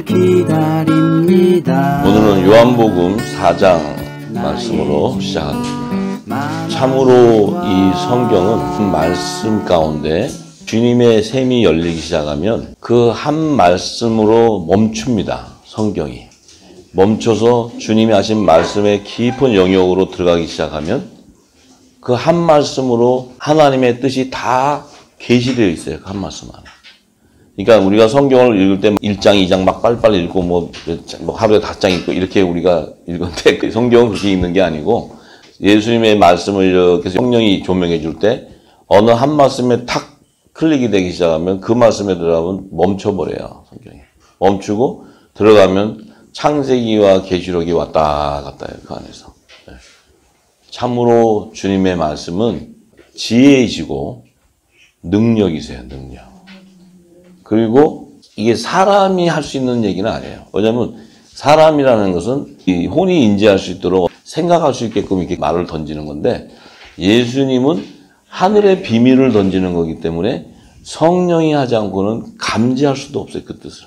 기다립니다. 오늘은 요한복음 4장 말씀으로 시작합니다. 참으로 이 성경은 말씀 가운데 주님의 샘이 열리기 시작하면 그 한 말씀으로 멈춥니다. 성경이 멈춰서 주님이 하신 말씀의 깊은 영역으로 들어가기 시작하면 그 한 말씀으로 하나님의 뜻이 다 계시되어 있어요. 그 한 말씀 안에. 그러니까 우리가 성경을 읽을 때 1장, 2장 막 빨리빨리 읽고 뭐 하루에 5장 읽고 이렇게 우리가 읽었는데 성경은 그렇게 읽는 게 아니고 예수님의 말씀을 이렇게 성령이 조명해 줄 때 어느 한 말씀에 탁 클릭이 되기 시작하면 그 말씀에 들어가면 멈춰버려요. 성경이. 멈추고 들어가면 창세기와 계시록이 왔다 갔다 해요. 그 안에서. 참으로 주님의 말씀은 지혜이시고 능력이세요. 능력. 그리고 이게 사람이 할 수 있는 얘기는 아니에요. 왜냐하면 사람이라는 것은 이 혼이 인지할 수 있도록 생각할 수 있게끔 이렇게 말을 던지는 건데 예수님은 하늘의 비밀을 던지는 거기 때문에 성령이 하지 않고는 감지할 수도 없어요. 그 뜻을.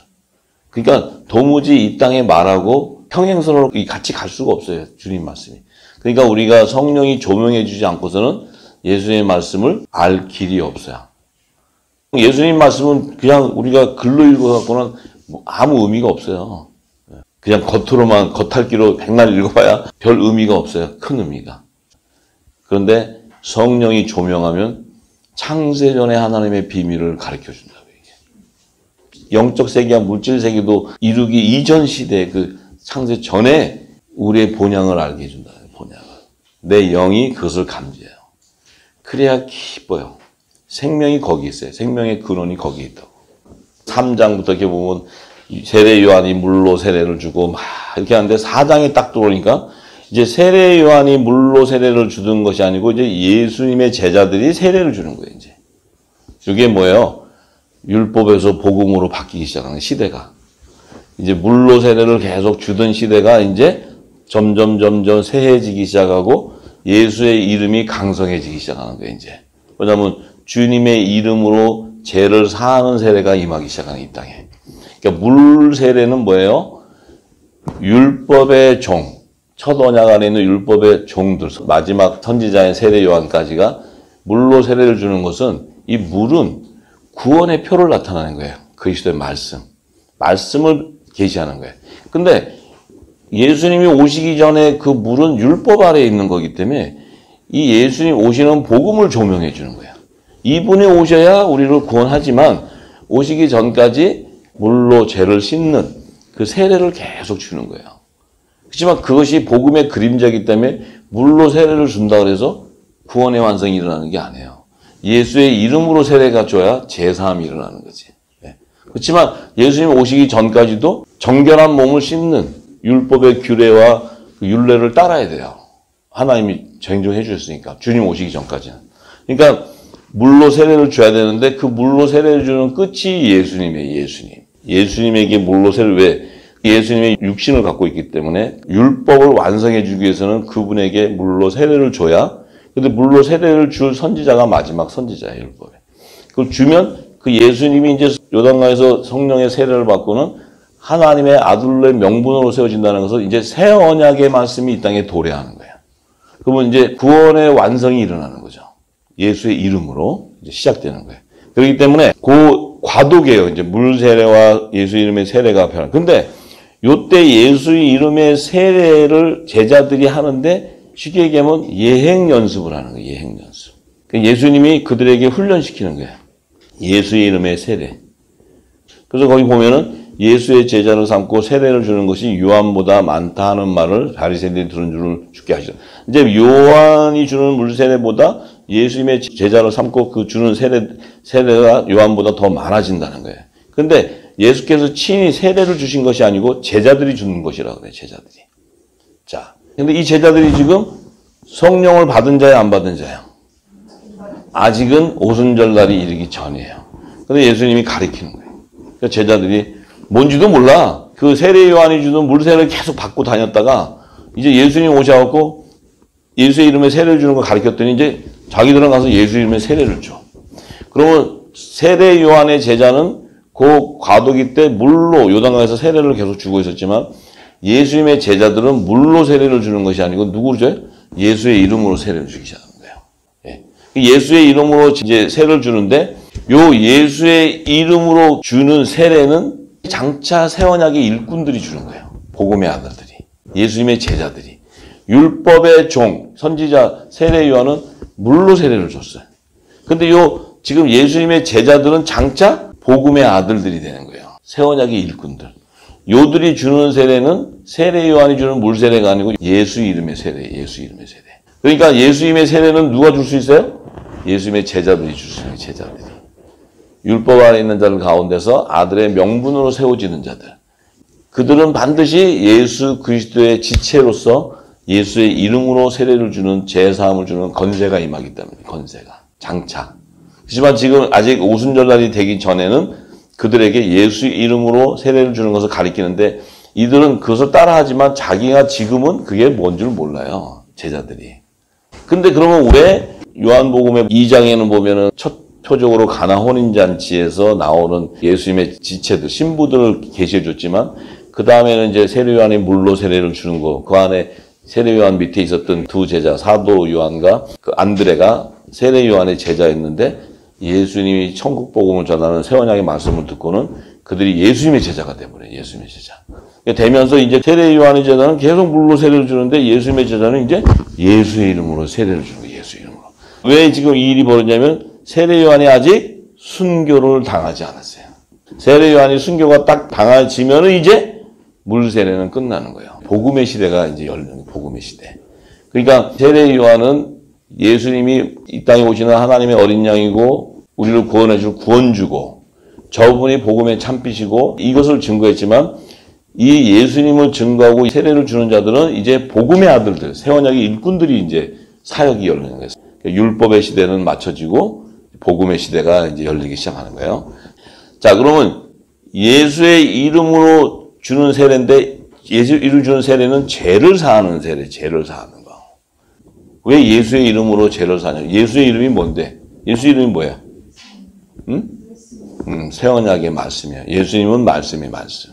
그러니까 도무지 이 땅에 말하고 평행선으로 같이 갈 수가 없어요. 주님 말씀이. 그러니까 우리가 성령이 조명해 주지 않고서는 예수님의 말씀을 알 길이 없어요. 예수님 말씀은 그냥 우리가 글로 읽어갖고는 아무 의미가 없어요. 그냥 겉으로만 겉핥기로 백날 읽어봐야 별 의미가 없어요. 큰 의미가. 그런데 성령이 조명하면 창세전에 하나님의 비밀을 가르쳐준다고 얘기해요. 영적 세계와 물질 세계도 이루기 이전 시대의 그 창세 전에 우리의 본향을 알게 해준다. 본향을. 내 영이 그것을 감지해요. 그래야 기뻐요. 생명이 거기 있어요. 생명의 근원이 거기 있다고. 3장부터 이렇게 보면 세례 요한이 물로 세례를 주고 막 이렇게 하는데 4장에 딱 들어오니까 이제 세례 요한이 물로 세례를 주는 것이 아니고 이제 예수님의 제자들이 세례를 주는 거예요. 이제 이게 뭐예요? 율법에서 복음으로 바뀌기 시작하는 시대가 이제 물로 세례를 계속 주던 시대가 이제 점점 세해지기 시작하고 예수의 이름이 강성해지기 시작하는 거예요. 이제 왜냐하면 주님의 이름으로 죄를 사하는 세례가 임하기 시작하는 이 땅에. 그러니까 물 세례는 뭐예요? 율법의 종, 첫 언약 안에 있는 율법의 종들, 마지막 선지자인 세례 요한까지가 물로 세례를 주는 것은 이 물은 구원의 표를 나타내는 거예요. 그리스도의 말씀을 계시하는 거예요. 근데 예수님이 오시기 전에 그 물은 율법 아래에 있는 거기 때문에 이 예수님 오시는 복음을 조명해 주는 거예요. 이분이 오셔야 우리를 구원하지만 오시기 전까지 물로 죄를 씻는 그 세례를 계속 주는 거예요. 그렇지만 그것이 복음의 그림자이기 때문에 물로 세례를 준다 그래서 구원의 완성이 일어나는 게 아니에요. 예수의 이름으로 세례가 줘야 제사함이 일어나는 거지. 그렇지만 예수님 오시기 전까지도 정결한 몸을 씻는 율법의 규례와 율례를 따라야 돼요. 하나님이 정정해 주셨으니까. 주님 오시기 전까지는. 그러니까 물로 세례를 줘야 되는데 그 물로 세례를 주는 끝이 예수님이에요. 예수님에게 물로 세례를 왜? 예수님의 육신을 갖고 있기 때문에 율법을 완성해 주기 위해서는 그분에게 물로 세례를 줘야 근데 물로 세례를 줄 선지자가 마지막 선지자예요. 율법에. 그걸 주면 그 예수님이 이제 요단강에서 성령의 세례를 받고는 하나님의 아들의 명분으로 세워진다는 것은 이제 새 언약의 말씀이 이 땅에 도래하는 거예요. 그러면 이제 구원의 완성이 일어나는 거죠. 예수의 이름으로 이제 시작되는 거예요. 그렇기 때문에 그 과도기예요. 이제 물 세례와 예수 이름의 세례가 변한. 근데 요때 예수의 이름의 세례를 제자들이 하는데 쉽게 얘기하면 예행 연습을 하는 거예요. 예행 연습. 예수님이 그들에게 훈련시키는 거예요. 예수의 이름의 세례. 그래서 거기 보면은 예수의 제자를 삼고 세례를 주는 것이 요한보다 많다 하는 말을 바리새인들이 들은 줄을 죽게 하시죠. 이제 요한이 주는 물 세례보다 예수님의 제자를 삼고 그 주는 세례가 요한보다 더 많아진다는 거예요. 근데 예수께서 친히 세례를 주신 것이 아니고 제자들이 주는 것이라고 그래요. 제자들이. 자, 근데 이 제자들이 지금 성령을 받은 자야 안 받은 자야? 아직은 오순절 날이 이르기 전이에요. 근데 예수님이 가리키는 거예요. 그러니까 제자들이 뭔지도 몰라. 그 세례 요한이 주는 물 세례를 계속 받고 다녔다가 이제 예수님 오셔갖고 예수의 이름에 세례를 주는 걸 가르쳤더니 이제 자기들은 가서 예수 이름에 세례를 줘. 그러면 세례 요한의 제자는 그 과도기 때 물로 요단강에서 세례를 계속 주고 있었지만 예수님의 제자들은 물로 세례를 주는 것이 아니고 누구로 줘요? 예수의 이름으로 세례를 주기 시작하는 거예요. 예. 예수의 이름으로 이제 세례를 주는데 요 예수의 이름으로 주는 세례는 장차 새 언약의 일꾼들이 주는 거예요. 복음의 아들들이. 예수님의 제자들이. 율법의 종, 선지자 세례 요한은 물로 세례를 줬어요. 근데 요 지금 예수님의 제자들은 장차 복음의 아들들이 되는 거예요. 새 언약의 일꾼들. 요들이 주는 세례는 세례 요한이 주는 물 세례가 아니고 예수 이름의 세례, 예수 이름의 세례. 그러니까 예수님의 세례는 누가 줄 수 있어요? 예수님의 제자들이 줄 수 있어요. 제자들이. 율법 안에 있는 자들 가운데서 아들의 명분으로 세워지는 자들. 그들은 반드시 예수 그리스도의 지체로서 예수의 이름으로 세례를 주는 제사함을 주는 건세가 임하기 때문에 건세가 장차. 하지만 지금 아직 오순절날이 되기 전에는 그들에게 예수 이름으로 세례를 주는 것을 가리키는데 이들은 그것을 따라하지만 자기가 지금은 그게 뭔 줄 몰라요. 제자들이. 근데 그러면 왜 요한복음의 2장에는 보면은 첫 표적으로 가나 혼인잔치에서 나오는 예수님의 지체들, 신부들을 계시해 줬지만 그 다음에는 이제 세례 요한이 물로 세례를 주는 거, 그 안에 세례 요한 밑에 있었던 두 제자, 사도 요한과 그 안드레가 세례 요한의 제자였는데 예수님이 천국 복음을 전하는 새 언약의 말씀을 듣고는 그들이 예수님의 제자가 돼버려요. 예수님의 제자. 되면서 이제 세례 요한의 제자는 계속 물로 세례를 주는데 예수님의 제자는 이제 예수의 이름으로 세례를 주는 거예요. 예수의 이름으로. 왜 지금 이 일이 벌어졌냐면 세례 요한이 아직 순교를 당하지 않았어요. 세례 요한이 순교가 딱 당해지면은 이제 물 세례는 끝나는 거예요. 복음의 시대가 이제 열리는 복음의 시대. 그러니까 세례 요한은 예수님이 이 땅에 오시는 하나님의 어린 양이고 우리를 구원해 줄 구원주고 저분이 복음의 참빛이고 이것을 증거했지만 이 예수님을 증거하고 세례를 주는 자들은 이제 복음의 아들들, 새 언약의 일꾼들이 이제 사역이 열리는 거예요. 율법의 시대는 맞춰지고 복음의 시대가 이제 열리기 시작하는 거예요. 자, 그러면 예수의 이름으로 주는 세례인데 예수 이름 주는 세례는 죄를 사하는 세례, 죄를 사하는 거. 왜 예수의 이름으로 죄를 사냐? 예수의 이름이 뭔데? 예수 이름이 뭐야? 응? 새 언약의 말씀이야. 예수님은 말씀이 말씀.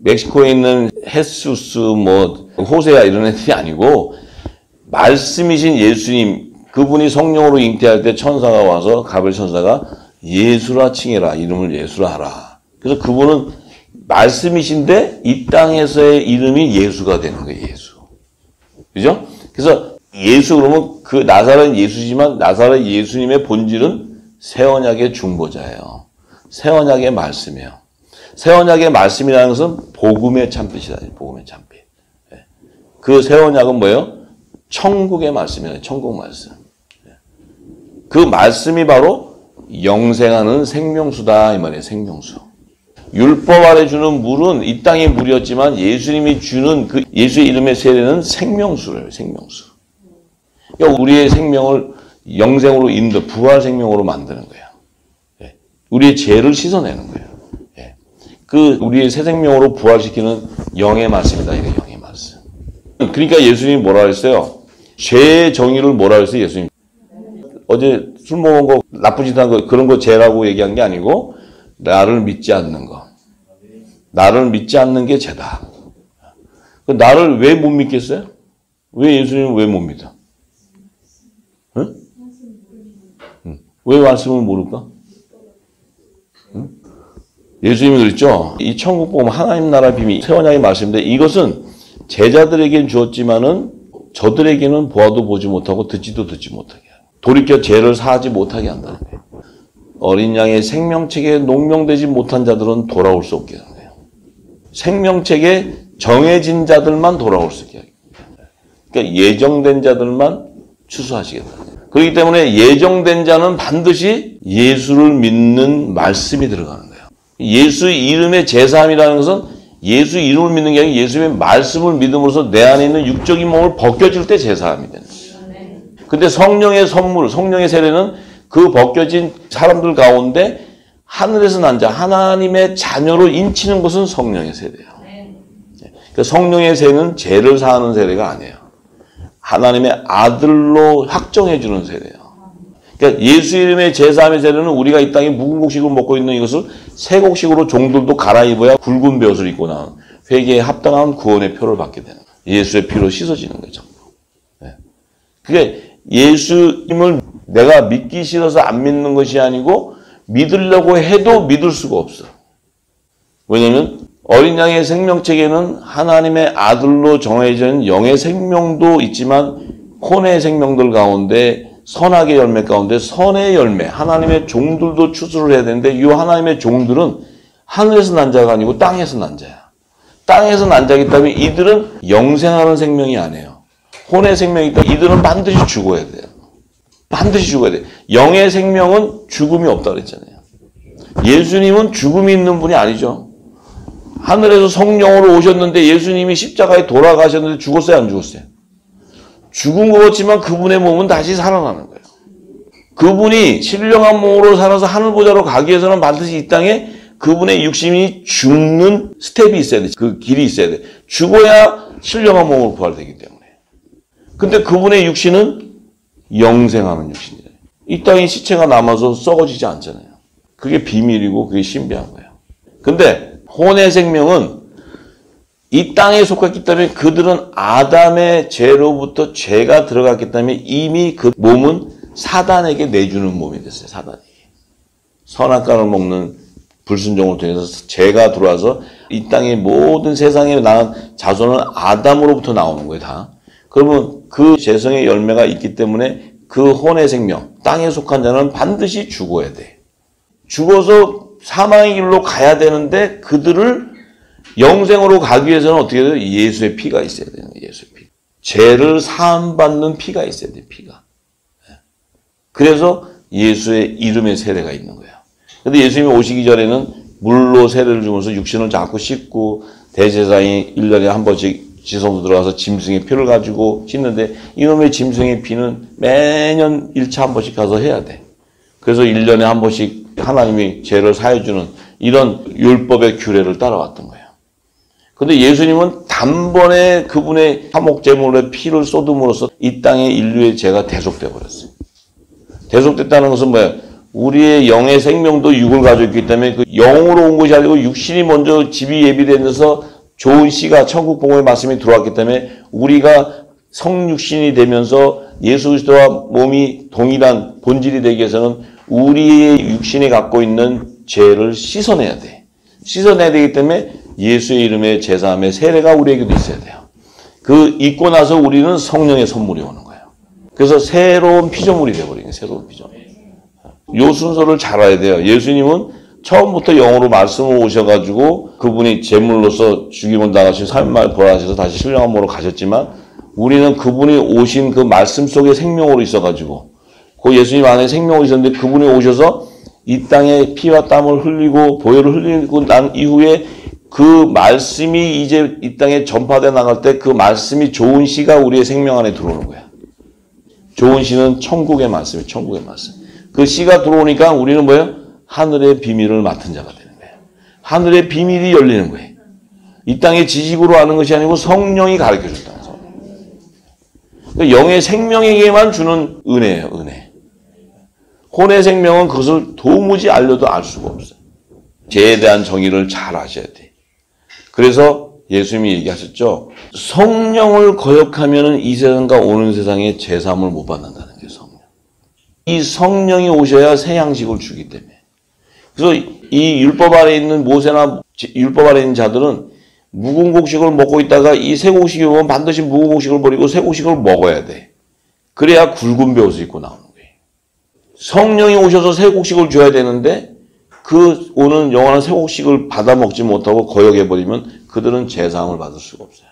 멕시코에 있는 헤수스, 호세아 이런 애들이 아니고 말씀이신 예수님, 그분이 성령으로 잉태할 때 천사가 와서 가브리엘 천사가 예수라 칭해라. 이름을 예수라 하라. 그래서 그분은 말씀이신데 이 땅에서의 이름이 예수가 되는 거예요. 예수. 그죠? 그래서 예수 그러면 그 나사렛 예수지만 나사렛 예수님의 본질은 새 언약의 중보자예요. 새 언약의 말씀이에요. 새 언약의 말씀이라는 것은 복음의 참빛이다. 복음의 참빛. 그 새 언약은 뭐예요? 천국의 말씀이에요. 천국 말씀. 그 말씀이 바로 영생하는 생명수다 이 말이에요. 생명수. 율법 아래 주는 물은 이 땅의 물이었지만 예수님이 주는 그 예수의 이름의 세례는 생명수예요. 생명수. 그러니까 우리의 생명을 영생으로 부활 생명으로 만드는 거예요. 우리의 죄를 씻어내는 거예요. 그 우리의 새 생명으로 부활시키는 영의 말씀이다. 이게 영의 말씀. 그러니까 예수님이 뭐라 그랬어요? 죄의 정의를 뭐라 그랬어요? 예수님. 어제 술 먹은 거 나쁘지 않은 거 그런 거 죄라고 얘기한 게 아니고 나를 믿지 않는 거. 나를 믿지 않는 게 죄다. 나를 왜 못 믿겠어요? 왜 예수님을 왜 못 믿어? 응? 왜 말씀을 모를까? 응? 예수님이 그랬죠. 이 천국 복음 하나님 나라 비밀 새 언약의 말씀인데 이것은 제자들에게는 주었지만은 저들에게는 보아도 보지 못하고 듣지도 듣지 못하게 하는 돌이켜 죄를 사하지 못하게 한다는 거예요. 어린 양의 생명책에 농명되지 못한 자들은 돌아올 수 없게 하는 거예요. 생명책에 정해진 자들만 돌아올 수 있게 하는 거예요. 그러니까 예정된 자들만 추수하시겠다는 거예요. 그렇기 때문에 예정된 자는 반드시 예수를 믿는 말씀이 들어가는 거예요. 예수 이름의 제사함이라는 것은 예수 이름을 믿는 게 아니라 예수의 말씀을 믿음으로써 내 안에 있는 육적인 몸을 벗겨질 때 제사함이 되는 거예요. 근데 성령의 선물, 성령의 세례는 그 벗겨진 사람들 가운데 하늘에서 난 자, 하나님의 자녀로 인치는 것은 성령의 세례예요. 그러니까 성령의 세례는 죄를 사하는 세례가 아니에요. 하나님의 아들로 확정해 주는 세례예요. 그러니까 그러니까 예수 이름의 제사함의 세례는 우리가 이 땅에 묵은 곡식을 먹고 있는 이것을 새 곡식으로 종들도 갈아입어야 굵은 베옷을 입고 나온 회개에 합당한 구원의 표를 받게 되는 거예요. 예수의 피로 씻어지는 거죠. 네. 그게 예수님을 내가 믿기 싫어서 안 믿는 것이 아니고 믿으려고 해도 믿을 수가 없어. 왜냐하면 어린 양의 생명책에는 하나님의 아들로 정해진 영의 생명도 있지만 혼의 생명들 가운데 선악의 열매 가운데 선의 열매, 하나님의 종들도 추수를 해야 되는데 이 하나님의 종들은 하늘에서 난 자가 아니고 땅에서 난 자야. 땅에서 난 자이기 때문에 이들은 영생하는 생명이 아니에요. 혼의 생명이 있다. 이들은 반드시 죽어야 돼요. 반드시 죽어야 돼요. 영의 생명은 죽음이 없다 그랬잖아요. 예수님은 죽음이 있는 분이 아니죠. 하늘에서 성령으로 오셨는데 예수님이 십자가에 돌아가셨는데 죽었어요, 안 죽었어요? 죽은 것 같지만 그분의 몸은 다시 살아나는 거예요. 그분이 신령한 몸으로 살아서 하늘보좌로 가기 위해서는 반드시 이 땅에 그분의 육신이 죽는 스텝이 있어야 돼. 그 길이 있어야 돼. 죽어야 신령한 몸으로 부활되기 때문에. 근데 그분의 육신은 영생하는 육신이에요. 이 땅에 시체가 남아서 썩어지지 않잖아요. 그게 비밀이고 그게 신비한 거예요. 근데 혼의 생명은 이 땅에 속했기 때문에 그들은 아담의 죄로부터 죄가 들어갔기 때문에 이미 그 몸은 사단에게 내주는 몸이 됐어요. 사단에게. 선악과를 먹는 불순종을 통해서 죄가 들어와서 이 땅의 모든 세상에 나온 자손은 아담으로부터 나오는 거예요. 다. 그러면 그 죄성의 열매가 있기 때문에 그 혼의 생명, 땅에 속한 자는 반드시 죽어야 돼. 죽어서 사망의 길로 가야 되는데 그들을 영생으로 가기 위해서는 어떻게 해야 돼요? 예수의 피가 있어야 돼요. 예수의 피. 죄를 사함받는 피가 있어야 돼요. 피가. 그래서 예수의 이름의 세례가 있는 거예요. 근데 예수님이 오시기 전에는 물로 세례를 주면서 육신을 자꾸 씻고 대제사장이 1년에 한 번씩 지성소 들어가서 짐승의 피를 가지고 씻는데 이놈의 짐승의 피는 매년 1차 한 번씩 가서 해야 돼. 그래서 1년에 한 번씩 하나님이 죄를 사해주는 이런 율법의 규례를 따라왔던 거예요. 근데 예수님은 단번에 그분의 화목제물의 피를 쏟음으로써 이 땅의 인류의 죄가 대속돼 버렸어요. 대속됐다는 것은 뭐예요? 우리의 영의 생명도 육을 가지고 있기 때문에 그 영으로 온 것이 아니고 육신이 먼저 집이 예비되면서 좋은 씨가 천국 복음의 말씀이 들어왔기 때문에 우리가 성육신이 되면서 예수 그리스도와 몸이 동일한 본질이 되기 위해서는 우리의 육신이 갖고 있는 죄를 씻어내야 돼. 씻어내야 되기 때문에 예수의 이름의 제사함의 세례가 우리에게도 있어야 돼요. 그 있고 나서 우리는 성령의 선물이 오는 거예요. 그래서 새로운 피조물이 되어버리는 거예요. 새로운 피조물. 요 순서를 잘 알아야 돼요. 예수님은 처음부터 영으로 말씀을 오셔가지고 그분이 제물로서 죽임을 당하시고 3일만에 부활하셔서 다시 신령한 몸으로 가셨지만 우리는 그분이 오신 그 말씀 속에 생명으로 있어가지고 그 예수님 안에 생명으로 있었는데 그분이 오셔서 이 땅에 피와 땀을 흘리고 보혈을 흘리고 난 이후에 그 말씀이 이제 이 땅에 전파돼 나갈 때 그 말씀이 좋은 씨가 우리의 생명 안에 들어오는 거야. 좋은 씨는 천국의 말씀이에요. 천국의 말씀. 그 씨가 들어오니까 우리는 뭐예요? 하늘의 비밀을 맡은 자가 되는 거예요. 하늘의 비밀이 열리는 거예요. 이 땅의 지식으로 아는 것이 아니고 성령이 가르쳐줬다는 거예요. 그러니까 영의 생명에게만 주는 은혜예요. 은혜. 혼의 생명은 그것을 도무지 알려도 알 수가 없어요. 죄에 대한 정의를 잘 아셔야 돼. 그래서 예수님이 얘기하셨죠. 성령을 거역하면 이 세상과 오는 세상에 제사함을 못 받는다는 게 성령. 이 성령이 오셔야 새 양식을 주기 때문에. 그래서 이 율법 아래 있는 모세나 율법 아래 있는 자들은 묵은 곡식을 먹고 있다가 이 새 곡식이 오면 반드시 묵은 곡식을 버리고 새 곡식을 먹어야 돼. 그래야 굵은 베옷을 입고 나오는 거예요. 성령이 오셔서 새 곡식을 줘야 되는데 그 오는 영원한 새 곡식을 받아 먹지 못하고 거역해버리면 그들은 제사함을 받을 수가 없어요.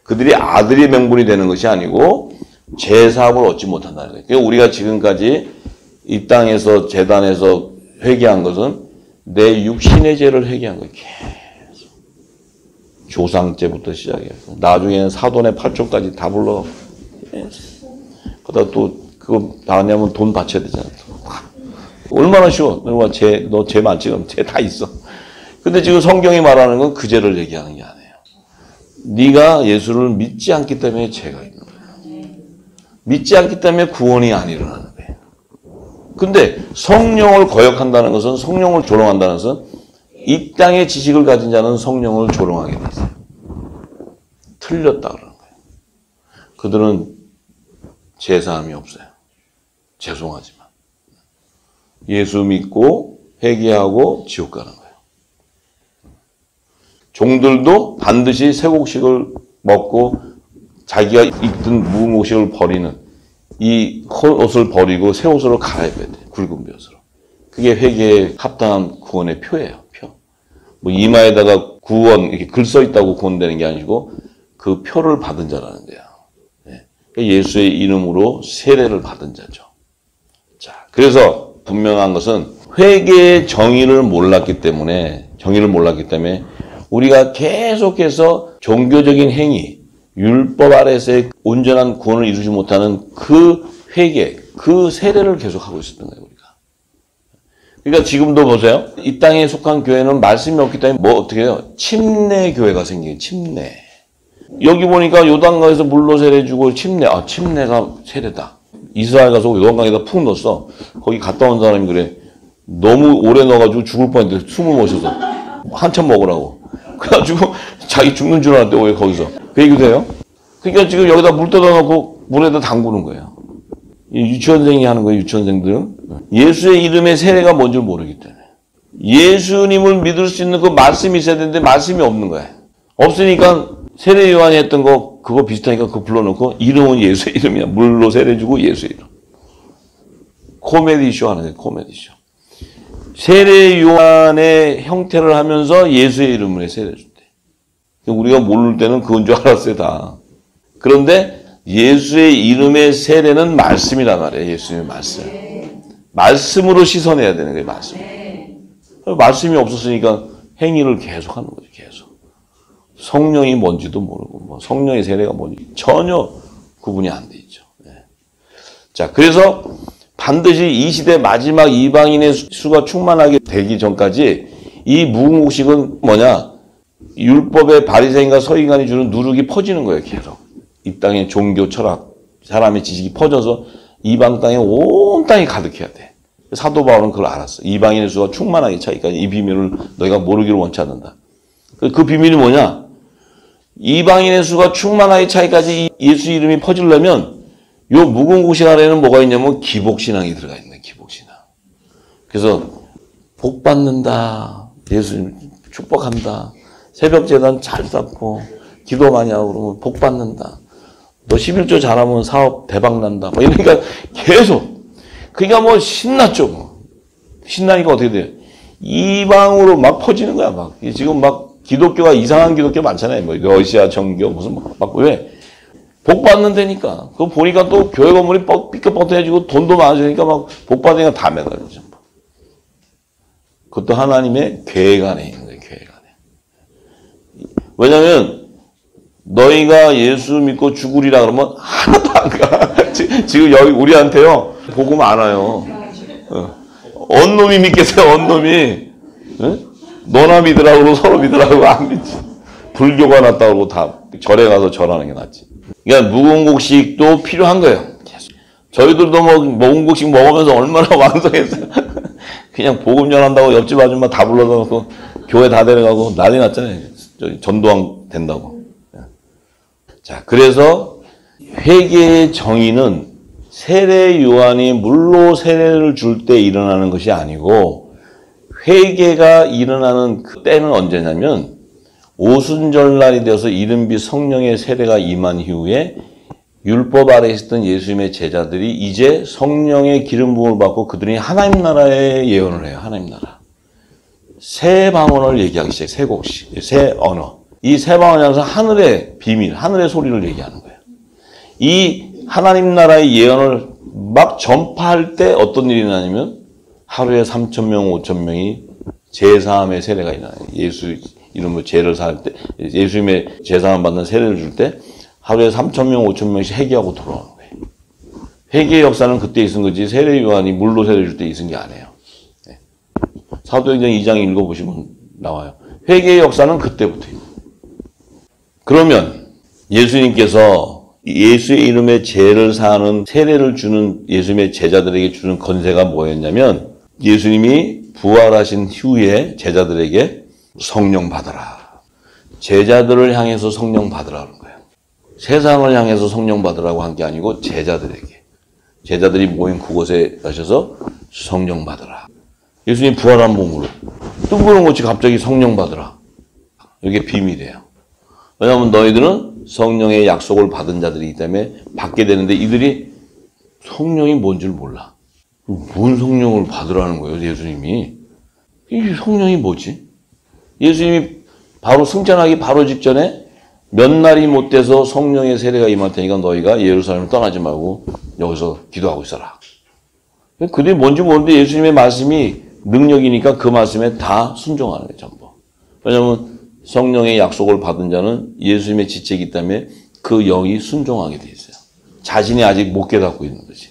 그들이 아들의 명분이 되는 것이 아니고 제사함을 얻지 못한다는 거예요. 그러니까 우리가 지금까지 이 땅에서 제단에서 회개한 것은 내 육신의 죄를 회개한 거예요. 계속. 조상죄부터 시작해요. 나중에는 사돈의 8조까지 다 불러. 그러다 또 그거 받냐면 돈 바쳐야 되잖아. 얼마나 쉬워. 너 죄 많지? 그럼 죄 다 있어. 근데 지금 성경이 말하는 건 그 죄를 얘기하는 게 아니에요. 네가 예수를 믿지 않기 때문에 죄가 있는 거예요. 믿지 않기 때문에 구원이 안 일어나는 거예요. 근데 성령을 거역한다는 것은, 성령을 조롱한다는 것은 이 땅의 지식을 가진 자는 성령을 조롱하게 돼 있어요. 틀렸다 그러는 거예요. 그들은 제사함이 없어요. 죄송하지만. 예수 믿고 회개하고 지옥 가는 거예요. 종들도 반드시 쇠곡식을 먹고 자기가 입던 묵은 옷을 버리는 이 옷을 버리고 새 옷으로 갈아입어야 돼요. 굵은 벼슬로. 그게 회개에 합당한 구원의 표예요. 표. 뭐 이마에다가 구원 이렇게 글 써 있다고 구원되는 게 아니고 그 표를 받은 자라는 거예요. 예수의 이름으로 세례를 받은 자죠. 자, 그래서 분명한 것은 회개의 정의를 몰랐기 때문에 우리가 계속해서 종교적인 행위, 율법 아래서의 온전한 구원을 이루지 못하는 그 회개, 그 세례를 계속하고 있었던 거예요, 우리가. 그러니까 지금도 보세요. 이 땅에 속한 교회는 말씀이 없기 때문에 뭐 어떻게 해요? 침례 교회가 생겨요, 침례. 여기 보니까 요단강에서 물로 세례 주고 침례가 세례다. 이스라엘 가서 요단강에다 푹 넣었어. 거기 갔다 온 사람이 그래. 너무 오래 넣어가지고 죽을 뻔했는데 숨을 못 쉬어서 한참 먹으라고. 그래가지고 자기 죽는 줄 알았대, 왜 거기서. 그 얘기도 해요? 그러니까 지금 여기다 물 떠다 놓고 물에다 담그는 거예요. 유치원생이 하는 거예요, 유치원생들은. 예수의 이름의 세례가 뭔지 모르기 때문에. 예수님을 믿을 수 있는 그 말씀이 있어야 되는데 말씀이 없는 거예요. 없으니까 세례 요한이 했던 거 그거 비슷하니까 그거 불러놓고 이름은 예수의 이름이야. 물로 세례 주고 예수의 이름. 코미디 쇼 하는 거예요. 코미디 쇼. 세례 요한의 형태를 하면서 예수의 이름으로 세례 준대. 우리가 모를 때는 그건 줄 알았어요, 다. 그런데 예수의 이름의 세례는 말씀이란 말이에요. 예수님의 말씀. 말씀으로 씻어내야 되는 거예요, 말씀. 말씀이 없었으니까 행위를 계속 하는 거죠, 계속. 성령이 뭔지도 모르고, 뭐 성령의 세례가 뭔지 전혀 구분이 안 돼 있죠. 네. 자, 그래서 반드시 이 시대 마지막 이방인의 수가 충만하게 되기 전까지 이 무궁복식은 뭐냐? 율법의 바리새인과 서기관이 주는 누룩이 퍼지는 거예요, 계속. 이 땅의 종교 철학, 사람의 지식이 퍼져서 이방 땅에 온 땅이 가득해야 돼. 사도 바울은 그걸 알았어. 이방인의 수가 충만하게 차기까지 이 비밀을 너희가 모르기를 원치 않는다. 그 비밀이 뭐냐? 이방인의 수가 충만하게 차기까지 예수 이름이 퍼지려면 요 무궁복식 안에는 뭐가 있냐면 기복신앙이 들어가 있네, 기복신앙. 그래서 복 받는다, 예수님 축복한다, 새벽 제단 잘 쌓고 기도 많이 하고 그러면 복 받는다. 너 11조 잘하면 사업 대박 난다. 뭐 이러니까 계속. 그러니까 뭐 신났죠. 뭐. 신나니까 어떻게 돼요? 이방으로 막 퍼지는 거야. 막 지금 막 기독교가 이상한 기독교 많잖아요. 뭐 러시아 정교 무슨 막 왜? 복 받는 데니까. 그거 보니까 또 교회 건물이 삐끗삐끗해지고 돈도 많아지니까 막 복 받으니까 다 매달리죠. 그것도 하나님의 계획 안에 있는 거예요. 계획 안에. 왜냐면 너희가 예수 믿고 죽으리라 그러면 하나도 안 가. 지금 여기 우리한테요. 복음 안 와요. 언놈이 믿겠어요. 언놈이. 너나 믿으라고 서로 믿으라고 안 믿지. 불교가 낫다고 그러고 다 절에 가서 절하는 게 낫지. 그러니까 무궁복식도 필요한 거예요. 저희들도 뭐 무궁복식 먹으면서 얼마나 왕성했어요. 그냥 복음 전한다고 옆집 아줌마 다 불러다 놓고 교회 다 데려가고 난리 났잖아요. 전도왕 된다고. 자, 그래서 회개의 정의는 세례 요한이 물로 세례를 줄 때 일어나는 것이 아니고 회개가 일어나는 그 때는 언제냐면 오순절날이 되어서 이른비 성령의 세례가 임한 이후에 율법 아래 있었던 예수님의 제자들이 이제 성령의 기름 부음을 받고 그들이 하나님 나라의 예언을 해요. 하나님 나라. 새 방언을 얘기하기 시작해요. 새 곡식, 새 언어. 이 새 방언이라서 하늘의 비밀, 하늘의 소리를 얘기하는 거예요. 이 하나님 나라의 예언을 막 전파할 때 어떤 일이 나냐면 하루에 3,000명, 5,000명이 제사함의 세례가 일어나요. 예수 이름으로 죄를 살 때, 예수님의 제사함 받는 세례를 줄 때 하루에 3,000명, 5,000명씩 회개하고 돌아오는 거예요. 회개의 역사는 그때 있은 거지 세례 요한이 물로 세례 줄 때 있은 게 아니에요. 네. 사도행전 2장 읽어보시면 나와요. 회개의 역사는 그때부터예요. 그러면 예수님께서 예수의 이름에 죄를 사하는 세례를 주는 예수님의 제자들에게 주는 건세가 뭐였냐면 예수님이 부활하신 후에 제자들에게 성령 받아라. 제자들을 향해서 성령 받으라는 거예요. 세상을 향해서 성령 받으라고 한 게 아니고 제자들에게. 제자들이 모인 그곳에 가셔서 성령 받으라. 예수님 부활한 몸으로 뜬구름같이 갑자기 성령 받으라. 이게 비밀이에요. 왜냐하면 너희들은 성령의 약속을 받은 자들이기 때문에 받게 되는데 이들이 성령이 뭔 줄 몰라. 뭔 성령을 받으라는 거예요, 예수님이. 이 성령이 뭐지? 예수님이 바로 승천하기 바로 직전에 몇 날이 못 돼서 성령의 세례가 임할 테니까 너희가 예루살렘을 떠나지 말고 여기서 기도하고 있어라. 그들이 뭔지 모르는데 예수님의 말씀이 능력이니까 그 말씀에 다 순종하는 거예요, 전부. 왜냐하면 성령의 약속을 받은 자는 예수님의 지체이기 때문에 그 영이 순종하게 돼 있어요. 자신이 아직 못 깨닫고 있는 거지.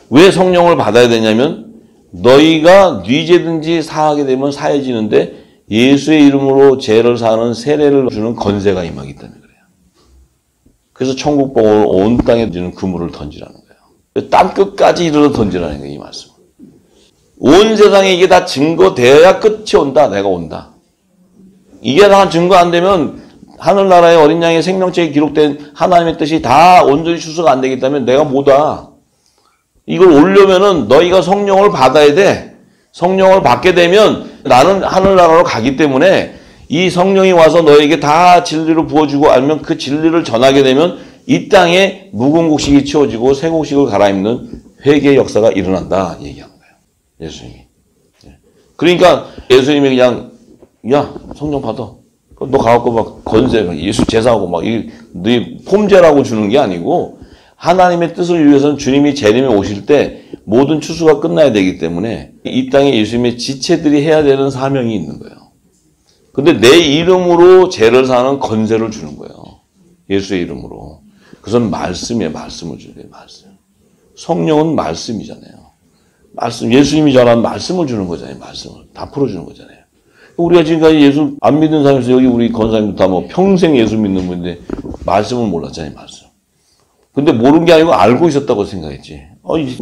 왜 성령을 받아야 되냐면 너희가 네 죄든지 사하게 되면 사해지는데 예수의 이름으로 죄를 사하는 세례를 주는 건세가 임하기 때문에 그래요. 그래서 천국복음을 온 땅에 주는 그물을 던지라는 거예요. 땅 끝까지 이르러 던지라는 거예요, 이 말씀. 온 세상에 이게 다 증거되어야 끝이 온다. 내가 온다. 이게 다 증거 안 되면 하늘나라의 어린 양의 생명책에 기록된 하나님의 뜻이 다 온전히 추수가 안 되기 때문에 내가 못 와. 이걸 오려면은 너희가 성령을 받아야 돼. 성령을 받게 되면 나는 하늘나라로 가기 때문에 이 성령이 와서 너에게 다 진리를 부어주고 알면 그 진리를 전하게 되면 이 땅에 묵은 곡식이 치워지고 새 곡식을 갈아입는 회개의 역사가 일어난다 얘기하는 거예요. 예수님이. 그러니까 예수님이 그냥 야 성령 받아. 너 가갖고 막 건세 예수 제사하고 막 네 폼제라고 주는 게 아니고 하나님의 뜻을 위해서는 주님이 재림에 오실 때 모든 추수가 끝나야 되기 때문에 이 땅에 예수님의 지체들이 해야 되는 사명이 있는 거예요. 근데 내 이름으로 죄를 사는 건세를 주는 거예요. 예수의 이름으로. 그것은 말씀이에요. 말씀을 주는 거예요. 말씀. 성령은 말씀이잖아요. 말씀. 예수님이 전한 말씀을 주는 거잖아요. 말씀을. 다 풀어주는 거잖아요. 우리가 지금까지 예수 안 믿는 사람에서 여기 우리 권사님도 다 뭐 평생 예수 믿는 분인데 말씀을 몰랐잖아요. 말씀. 근데 모르는 게 아니고 알고 있었다고 생각했지.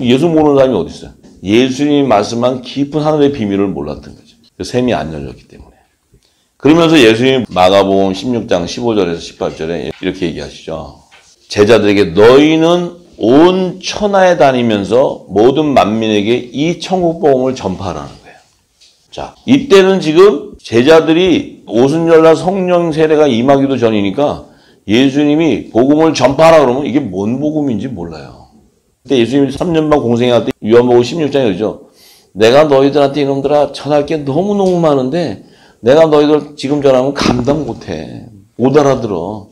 예수 모르는 사람이 어디 있어요? 예수님이 말씀한 깊은 하늘의 비밀을 몰랐던 거죠. 그 샘이 안 열렸기 때문에. 그러면서 예수님 마가복음 16장 15절에서 18절에 이렇게 얘기하시죠. 제자들에게 너희는 온 천하에 다니면서 모든 만민에게 이 천국 복음을 전파하라는 거예요. 자, 이때는 지금 제자들이 오순절날 성령 세례가 임하기도 전이니까 예수님이 복음을 전파하라 그러면 이게 뭔 복음인지 몰라요. 그때 예수님이 3년 반 공생할 때 요한복음 16장에 그러죠. 내가 너희들한테 이놈들아 전할 게 너무너무 많은데 내가 너희들 지금 전하면 감당 못해. 못 알아들어.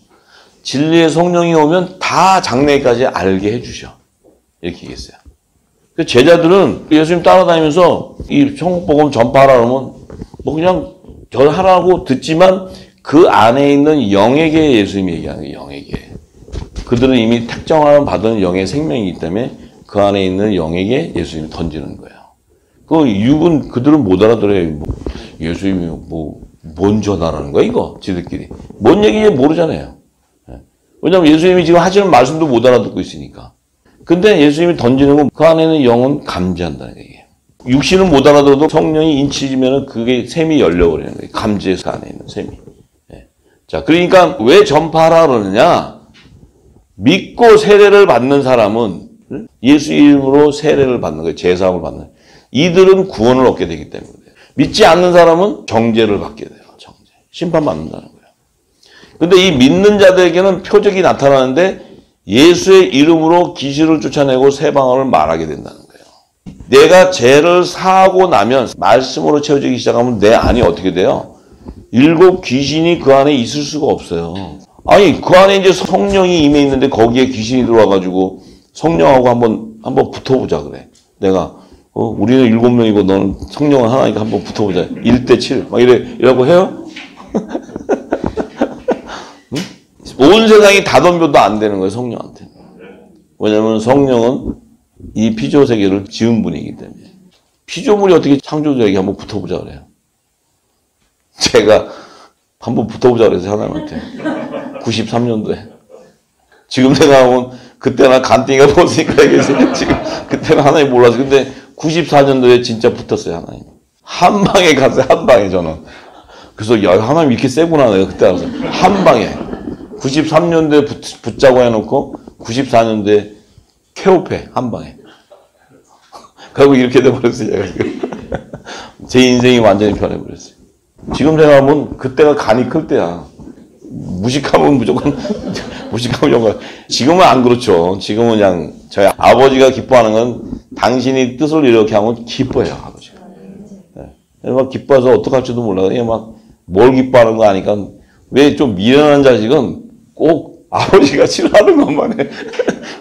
진리의 성령이 오면 다 장래까지 알게 해주셔. 이렇게 얘기했어요. 그 제자들은 예수님 따라다니면서 이 천국복음 전파하라 그러면 뭐 그냥 전하라고 듣지만 그 안에 있는 영에게 예수님이 얘기하는 거예요. 영에게. 그들은 이미 특정을 받은 영의 생명이기 때문에 그 안에 있는 영에게 예수님이 던지는 거예요. 그 육은 그들은 못 알아들어요. 예수님이 뭔 전하라는 거야 이거 지들끼리. 뭔 얘기인지 모르잖아요. 왜냐하면 예수님이 지금 하시는 말씀도 못 알아듣고 있으니까. 근데 예수님이 던지는 건 그 안에 있는 영은 감지한다는 얘기예요. 육신은 못 알아들어도 성령이 인치지면 그게 샘이 열려버리는 거예요. 감지해서 안에 있는 샘이. 자, 그러니까 왜 전파하라 그러느냐? 믿고 세례를 받는 사람은 예수 이름으로 세례를 받는 거예요. 제사함을 받는 거예요. 이들은 구원을 얻게 되기 때문에. 믿지 않는 사람은 정죄를 받게 돼요. 정죄. 심판받는다는 거예요. 근데 이 믿는 자들에게는 표적이 나타나는데 예수의 이름으로 귀신을 쫓아내고 새 방언을 말하게 된다는 거예요. 내가 죄를 사하고 나면 말씀으로 채워지기 시작하면 내 안이 어떻게 돼요? 7 귀신이 그 안에 있을 수가 없어요. 아니 그 안에 이제 성령이 임해 있는데 거기에 귀신이 들어와가지고 성령하고 한번 붙어보자 그래. 내가 우리는 7명이고 너는 성령은 하나니까 한번 붙어보자. 1대7 막 이라고 해요? 응? 온 세상이 다 덤벼도 안 되는 거예요. 성령한테. 왜냐하면 성령은 이 피조 세계를 지은 분이기 때문에. 피조물이 어떻게 창조주에게 한번 붙어보자 그래요. 제가 한번 붙어보자 그래서 하나님한테 93년도에 지금 생각하면 그때나 간땡이가 없으니까 지금 그때는 하나님 몰라서. 근데 94년도에 진짜 붙었어요, 하나님. 한 방에 갔어요, 한 방에 저는. 그래서 야, 하나님 이렇게 세구나 내가 그때 알았어요. 한 방에. 93년도에 붙자고 해놓고 94년도에 쾌업해, 한 방에. 그리고 이렇게 돼버렸어요, 제가 지금. 제 인생이 완전히 변해버렸어요. 지금 생각하면 그때가 간이 클 때야. 무식하면 무조건 무식하면 영광. 지금은 안 그렇죠. 지금은 그냥 저희 아버지가 기뻐하는 건 당신이 뜻을 이렇게 하면 기뻐해요, 아버지가. 네. 막 기뻐해서 어떡할지도 몰라요. 막 뭘 기뻐하는 거 아니까. 왜 좀 미련한 자식은 꼭 아버지가 싫어하는 것만 해.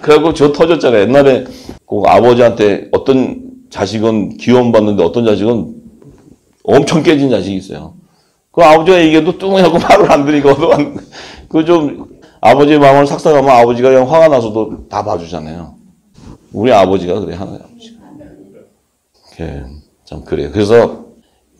그래갖고 저 터졌잖아요. 옛날에 꼭 아버지한테 어떤 자식은 기원받는데 어떤 자식은 엄청 깨진 자식이 있어요. 그 아버지가 얘기해도 뚱하고 말을 안 들으니까 그 좀 아버지의 마음을 삭삭하면 아버지가 그냥 화가 나서도 다 봐주잖아요. 우리 아버지가 그래, 하나의 아버지가. 참 그래요. 그래서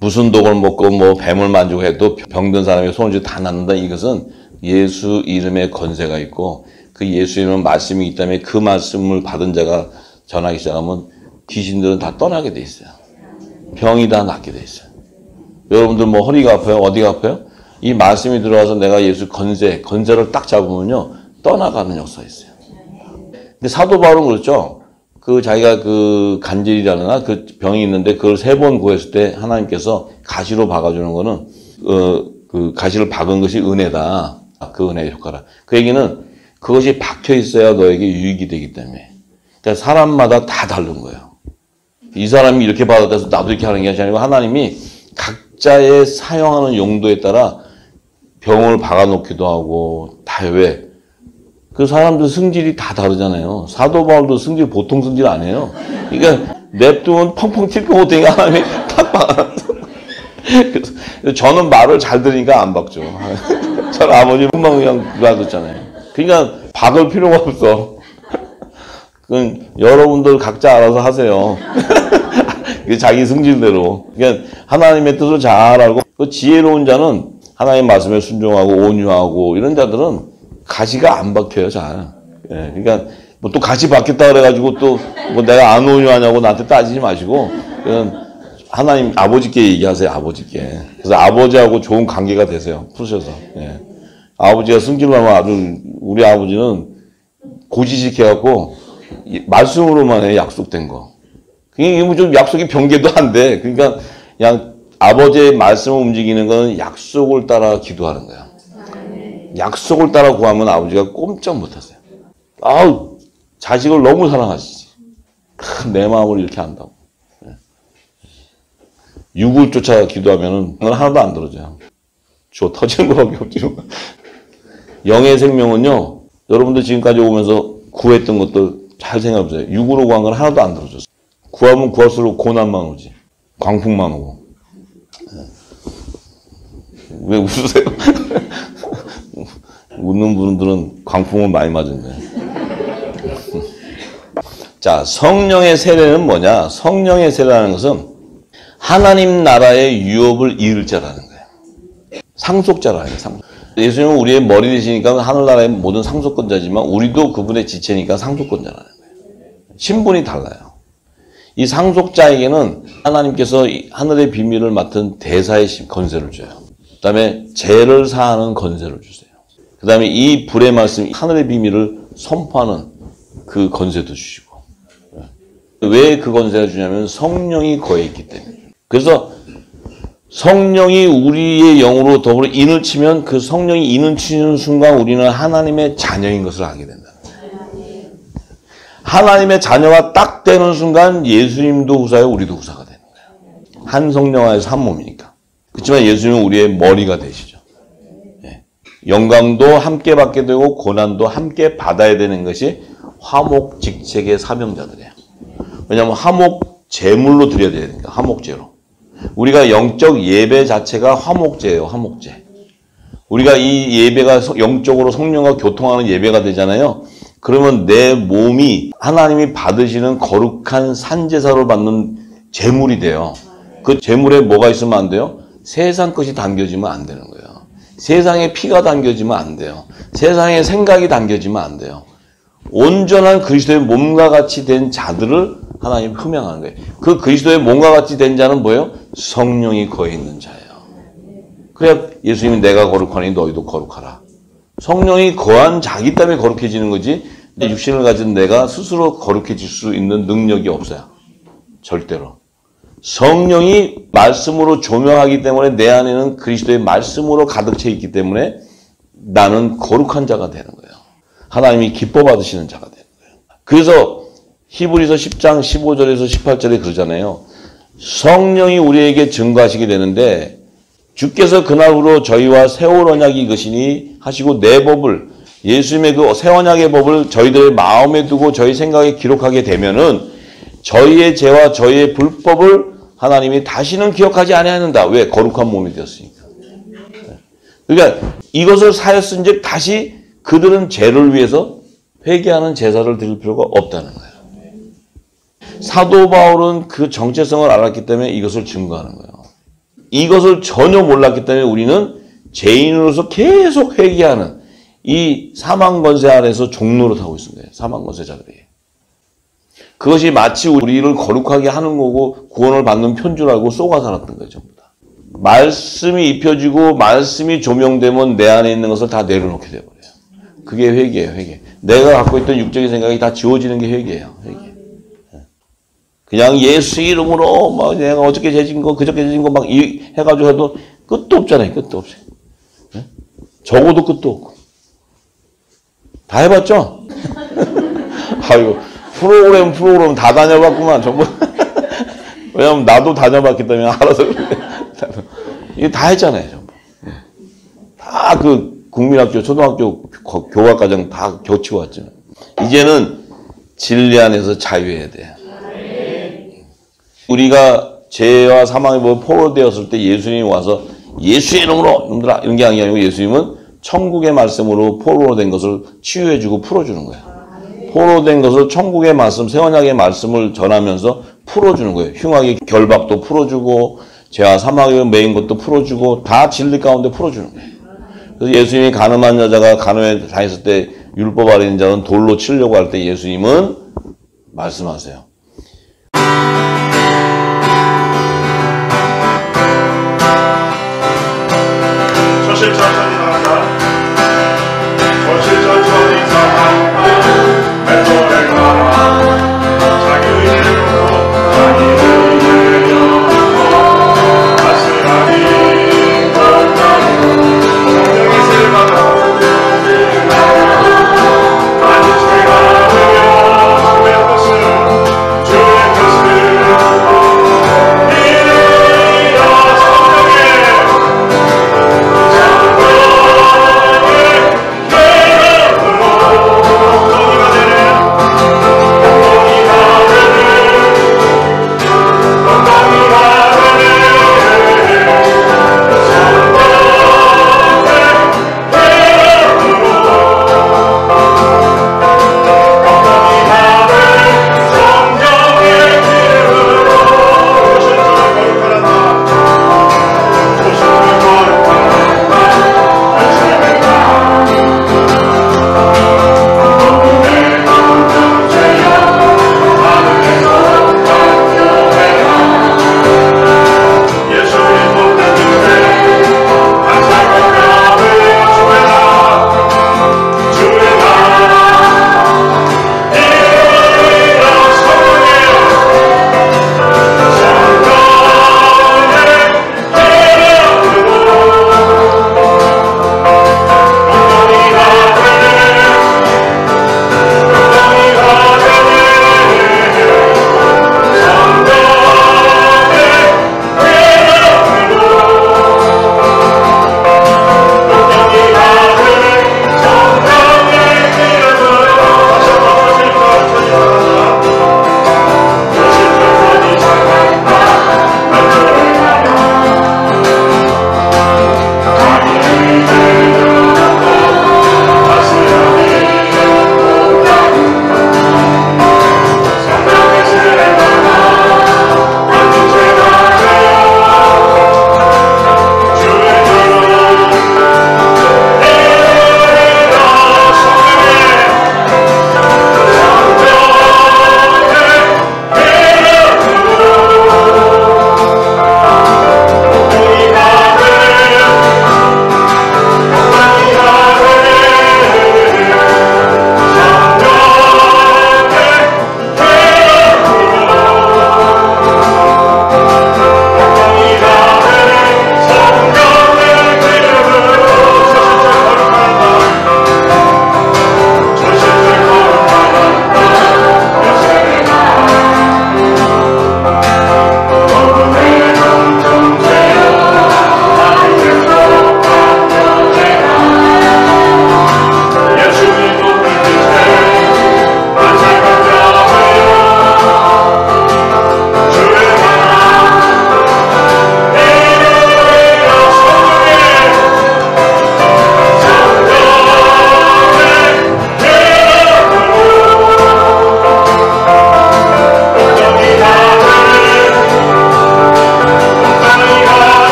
무슨 독을 먹고 뭐 뱀을 만지고 해도 병든 사람의 손을 다 낫는다. 이것은 예수 이름의 권세가 있고 그 예수 이름은 말씀이 있기 때문에 그 말씀을 받은 자가 전하기 시작하면 귀신들은 다 떠나게 돼 있어요. 병이 다 낫게 돼 있어요. 여러분들 뭐 허리가 아파요? 어디가 아파요? 이 말씀이 들어와서 내가 예수 건세를 딱 잡으면요, 떠나가는 역사가 있어요. 근데 사도 바울은 그렇죠. 그 자기가 그 간질이라나 그 병이 있는데 그걸 3번 구했을 때 하나님께서 가시로 박아주는 거는, 그 가시를 박은 것이 은혜다. 그 은혜의 효과라. 그 얘기는 그것이 박혀 있어야 너에게 유익이 되기 때문에. 그러니까 사람마다 다 다른 거예요. 이 사람이 이렇게 받아서 나도 이렇게 하는 게 아니고 하나님이 각자의 사용하는 용도에 따라 병을 박아놓기도 하고 다 왜? 그 사람들 승질이 다 다르잖아요. 사도 바울도 승질 보통 승질 아니에요. 그러니까 냅두면 펑펑 튈 거 못하니까 하나님이 탁 박아놨어. 그래서 저는 말을 잘 들으니까 안 박죠. 저는 아버지 금방 그냥 놔뒀잖아요. 그러니까 박을 필요가 없어. 그건 여러분들 각자 알아서 하세요. 자기 승질대로. 그러니까 하나님의 뜻을 잘 알고 그 지혜로운 자는 하나님 말씀에 순종하고 온유하고 이런 자들은 가시가 안 박혀요, 잘. 예, 그러니까 뭐 또 가시 박혔다 그래가지고 또 뭐 내가 안 온유하냐고 나한테 따지지 마시고 그냥 하나님 아버지께 얘기하세요, 아버지께. 그래서 아버지하고 좋은 관계가 되세요, 푸셔서. 예. 아버지가 승질나면 아주 우리 아버지는 고지식해갖고 말씀으로만 해, 약속된 거. 이게 뭐 좀 약속이 변개도 안 돼. 그러니까 그냥 아버지의 말씀을 움직이는 건 약속을 따라 기도하는 거야. 약속을 따라 구하면 아버지가 꼼짝 못 하세요. 아우, 자식을 너무 사랑하시지. 내 마음을 이렇게 한다고. 육을 쫓아 기도하면은 하나도 안 들어져요. 저 터지는 거밖에 없지. 영의 생명은요, 여러분들 지금까지 오면서 구했던 것들 잘 생각해보세요. 육으로 구한 건 하나도 안 들어졌어요. 구하면 구할수록 고난만 오지. 광풍만 오고. 왜 웃으세요? 웃는 분들은 광풍을 많이 맞은 거예요. 자, 성령의 세례는 뭐냐? 성령의 세례라는 것은 하나님 나라의 유업을 이을 자라는 거예요. 상속자라는 거예요. 상속. 예수님은 우리의 머리 되시니까 하늘나라의 모든 상속권자지만 우리도 그분의 지체니까 상속권자라는 거예요. 신분이 달라요. 이 상속자에게는 하나님께서 하늘의 비밀을 맡은 대사의 권세를 줘요. 그 다음에 죄를 사하는 권세를 주세요. 그 다음에 이 불의 말씀, 하늘의 비밀을 선포하는 그 권세도 주시고. 왜 그 권세를 주냐면 성령이 거해 있기 때문에. 그래서 성령이 우리의 영으로 더불어 인을 치면 그 성령이 인을 치는 순간 우리는 하나님의 자녀인 것을 알게 된다. 하나님의 자녀가 딱 되는 순간 예수님도 후사요, 우리도 후사가 되는 거예요. 한 성령 안에서 한 몸이니까. 그렇지만 예수님은 우리의 머리가 되시죠. 영광도 함께 받게 되고 고난도 함께 받아야 되는 것이 화목직책의 사명자들이에요. 왜냐하면 화목 제물로 드려야 되니까, 화목제로. 우리가 영적 예배 자체가 화목제예요, 화목제. 우리가 이 예배가 영적으로 성령과 교통하는 예배가 되잖아요. 그러면 내 몸이 하나님이 받으시는 거룩한 산제사로 받는 제물이 돼요. 그 제물에 뭐가 있으면 안 돼요? 세상 것이 담겨지면 안 되는 거예요. 세상에 피가 담겨지면 안 돼요. 세상에 생각이 담겨지면 안 돼요. 온전한 그리스도의 몸과 같이 된 자들을 하나님 흠양하는 거예요. 그 그리스도의 몸과 같이 된 자는 뭐예요? 성령이 거해 있는 자예요. 그래야 예수님이 내가 거룩하니 너희도 거룩하라. 성령이 거한 자기 때문에 거룩해지는 거지 육신을 가진 내가 스스로 거룩해질 수 있는 능력이 없어요. 절대로. 성령이 말씀으로 조명하기 때문에 내 안에는 그리스도의 말씀으로 가득 차 있기 때문에 나는 거룩한 자가 되는 거예요. 하나님이 기뻐 받으시는 자가 되는 거예요. 그래서 히브리서 10장 15절에서 18절에 그러잖아요. 성령이 우리에게 증거하시게 되는데 주께서 그날로 저희와 새로운 언약이 이것이니 하시고 내 법을 예수님의 그 새 언약의 법을 저희들의 마음에 두고 저희 생각에 기록하게 되면은 저희의 죄와 저희의 불법을 하나님이 다시는 기억하지 아니하는다. 왜? 거룩한 몸이 되었으니까. 그러니까 이것을 사였은즉 다시 그들은 죄를 위해서 회개하는 제사를 드릴 필요가 없다는 거예요. 사도 바울은 그 정체성을 알았기 때문에 이것을 증거하는 거예요. 이것을 전혀 몰랐기 때문에 우리는 죄인으로서 계속 회개하는 이 사망 권세 아래서 종로를 타고 있는 거예요. 사망 권세자들이. 그것이 마치 우리를 거룩하게 하는 거고 구원을 받는 편인 줄 알고 쏘가 살았던 거예요. 전부 다. 말씀이 입혀지고 말씀이 조명되면 내 안에 있는 것을 다 내려놓게 돼버려요. 그게 회개예요. 회개. 내가 갖고 있던 육적인 생각이 다 지워지는 게 회개예요. 회개. 그냥 예수 이름으로 막 내가 어저께 죄진 거 그저께 죄진 거 막 해가지고 해도 끝도 없잖아요. 끝도 없어요. 네? 적어도 끝도 없고. 다 해봤죠? 아이고 프로그램 다 다녀봤구만 전부. 왜냐면 나도 다녀봤기 때문에 알아서 이거 다 했잖아요. 전부. 다 그 국민학교 초등학교 교과과정 다 교치고 왔잖아요. 이제는 진리 안에서 자유해야 돼요. 우리가 죄와 사망의 법에 포로되었을 때 예수님이 와서 예수의 이름으로 놈들아 이런 게 아니고 예수님은 천국의 말씀으로 포로로 된 것을 치유해주고 풀어주는 거예요. 포로된 것을 천국의 말씀, 새 언약의 말씀을 전하면서 풀어주는 거예요. 흉악의 결박도 풀어주고 죄와 사망의 매인 것도 풀어주고 다 진리 가운데 풀어주는 거예요. 그래서 예수님이 가늠한 여자가 가늠에 다녔을 때 율법 아래인 자는 돌로 치려고 할 때 예수님은 말씀하세요.